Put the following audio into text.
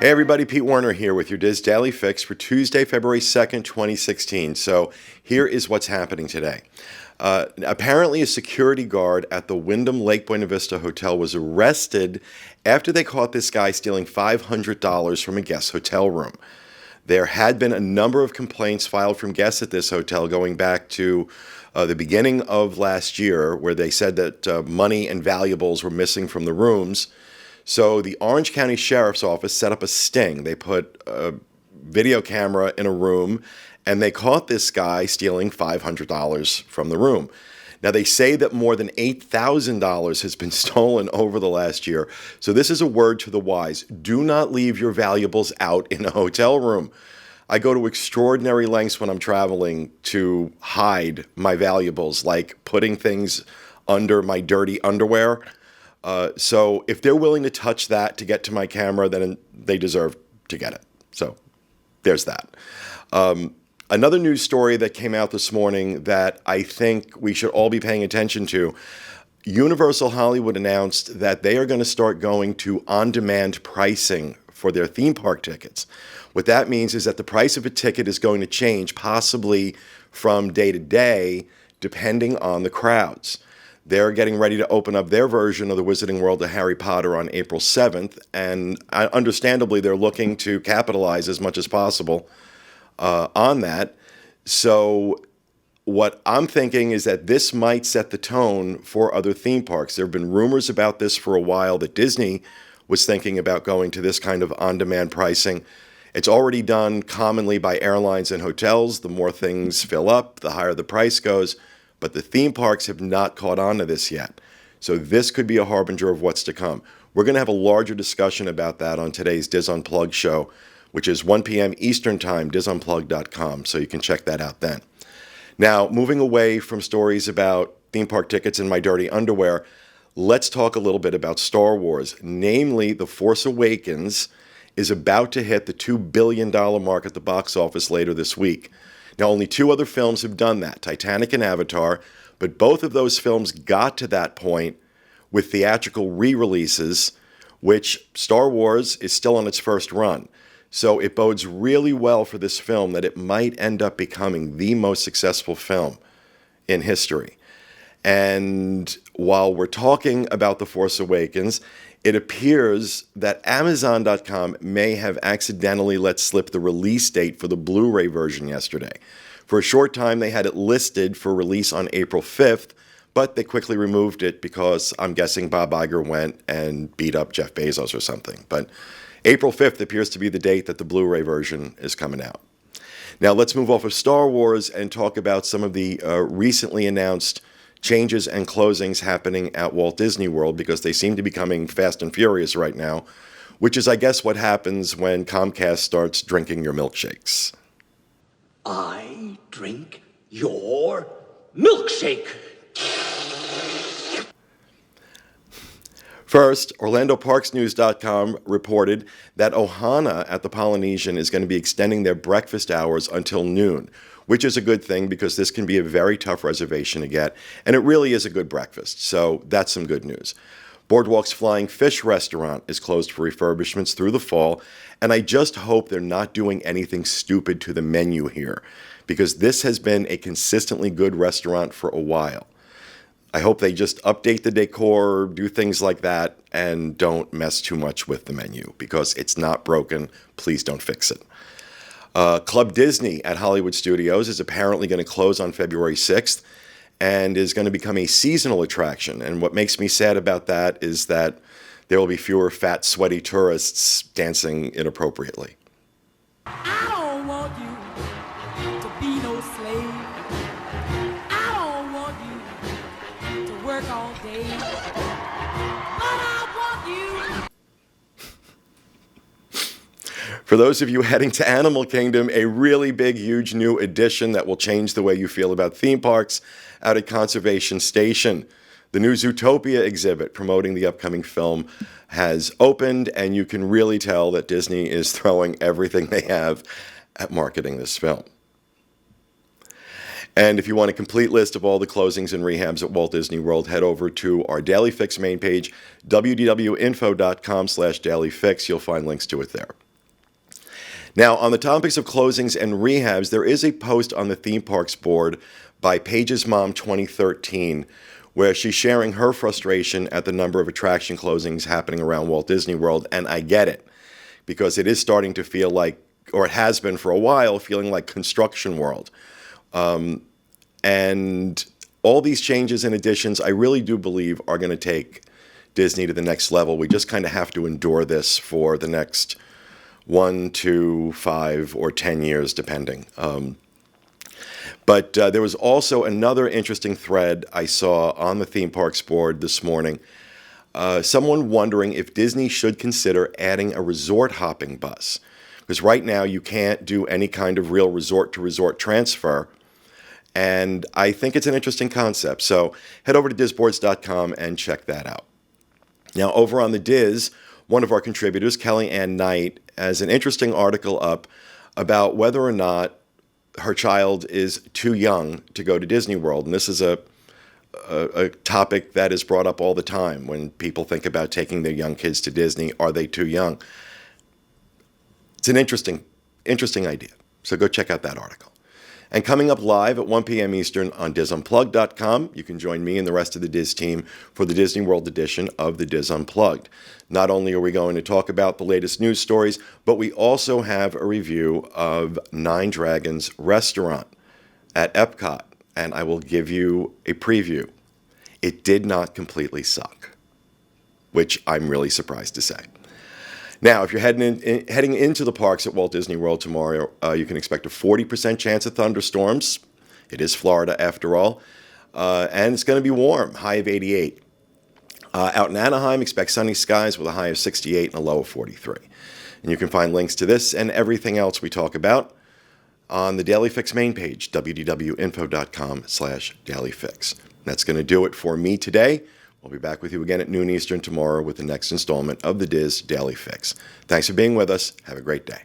Hey everybody, Pete Warner here with your Diz Daily Fix for Tuesday, February 2nd, 2016. So here is what's happening today. Apparently a security guard at the Wyndham Lake Buena Vista Hotel was arrested after they caught this guy stealing $500 from a guest hotel room. There had been a number of complaints filed from guests at this hotel going back to the beginning of last year, where they said that money and valuables were missing from the rooms. So the Orange County Sheriff's Office set up a sting. They put a video camera in a room, and they caught this guy stealing $500 from the room. Now, they say that more than $8,000 has been stolen over the last year. So this is a word to the wise. Do not leave your valuables out in a hotel room. I go to extraordinary lengths when I'm traveling to hide my valuables, like putting things under my dirty underwear. So if they're willing to touch that to get to my camera, then they deserve to get it. So there's that. Another news story that came out this morning that I think we should all be paying attention to. Universal Hollywood announced that they are going to start going to on-demand pricing for their theme park tickets. What that means is that the price of a ticket is going to change, possibly from day to day, depending on the crowds. They're getting ready to open up their version of the Wizarding World of Harry Potter on April 7th, and understandably, they're looking to capitalize as much as possible on that. So what I'm thinking is that this might set the tone for other theme parks. There have been rumors about this for a while, that Disney was thinking about going to this kind of on-demand pricing. It's already done commonly by airlines and hotels. The more things fill up, the higher the price goes. But the theme parks have not caught on to this yet. So this could be a harbinger of what's to come. We're going to have a larger discussion about that on today's Diz Unplugged show, which is 1 p.m. Eastern Time, dizunplugged.com, so you can check that out then. Now, moving away from stories about theme park tickets and my dirty underwear, let's talk a little bit about Star Wars. Namely, The Force Awakens is about to hit the $2 billion mark at the box office later this week. Now, only two other films have done that, Titanic and Avatar, but both of those films got to that point with theatrical re-releases, which Star Wars is still on its first run. So it bodes really well for this film that it might end up becoming the most successful film in history. And while we're talking about The Force Awakens, it appears that Amazon.com may have accidentally let slip the release date for the Blu-ray version yesterday. For a short time, they had it listed for release on April 5th, but they quickly removed it because I'm guessing Bob Iger went and beat up Jeff Bezos or something. But April 5th appears to be the date that the Blu-ray version is coming out. Now let's move off of Star Wars and talk about some of the recently announced changes and closings happening at Walt Disney World, because they seem to be coming fast and furious right now, which is, I guess, what happens when Comcast starts drinking your milkshakes. I drink your milkshake. First, OrlandoParksNews.com reported that Ohana at the Polynesian is going to be extending their breakfast hours until noon, which is a good thing because this can be a very tough reservation to get, and it really is a good breakfast, so that's some good news. Boardwalk's Flying Fish restaurant is closed for refurbishments through the fall, and I just hope they're not doing anything stupid to the menu here, because this has been a consistently good restaurant for a while. I hope they just update the decor, do things like that, and don't mess too much with the menu, because it's not broken. Please don't fix it. Club Disney at Hollywood Studios is apparently going to close on February 6th and is going to become a seasonal attraction. And what makes me sad about that is that there will be fewer fat, sweaty tourists dancing inappropriately. I don't want you to be no slave. I don't want you to work all day. But I want you. For those of you heading to Animal Kingdom, a really big, huge new addition that will change the way you feel about theme parks out at Conservation Station. The new Zootopia exhibit promoting the upcoming film has opened, and you can really tell that Disney is throwing everything they have at marketing this film. And if you want a complete list of all the closings and rehabs at Walt Disney World, head over to our Daily Fix main page, wdwinfo.com/dailyfix. You'll find links to it there. Now, on the topics of closings and rehabs, there is a post on the theme parks board by Paige's Mom 2013 where she's sharing her frustration at the number of attraction closings happening around Walt Disney World, and I get it, because it is starting to feel like, or it has been for a while, feeling like construction world. And all these changes and additions, I really do believe, are going to take Disney to the next level. We just kind of have to endure this for the next 1, 2, 5, or 10 years, depending. But there was also another interesting thread I saw on the theme parks board this morning. Someone wondering if Disney should consider adding a resort hopping bus. Because right now you can't do any kind of real resort-to-resort transfer. And I think it's an interesting concept. So head over to DizBoards.com and check that out. Now, over on the Diz, one of our contributors, Kelly Ann Knight, has an interesting article up about whether or not her child is too young to go to Disney World. And this is a topic that is brought up all the time when people think about taking their young kids to Disney. Are they too young? It's an interesting idea. So go check out that article. And coming up live at 1 p.m. Eastern on DizUnplugged.com, you can join me and the rest of the Diz team for the Disney World edition of the Diz Unplugged. Not only are we going to talk about the latest news stories, but we also have a review of Nine Dragons Restaurant at Epcot, and I will give you a preview. It did not completely suck, which I'm really surprised to say. Now, if you're heading into the parks at Walt Disney World tomorrow, you can expect a 40% chance of thunderstorms. It is Florida after all. And it's going to be warm, high of 88. Out in Anaheim, expect sunny skies with a high of 68 and a low of 43. And you can find links to this and everything else we talk about on the Daily Fix main page, www.info.com/dailyfix. That's going to do it for me today. We'll be back with you again at noon Eastern tomorrow with the next installment of the Diz Daily Fix. Thanks for being with us. Have a great day.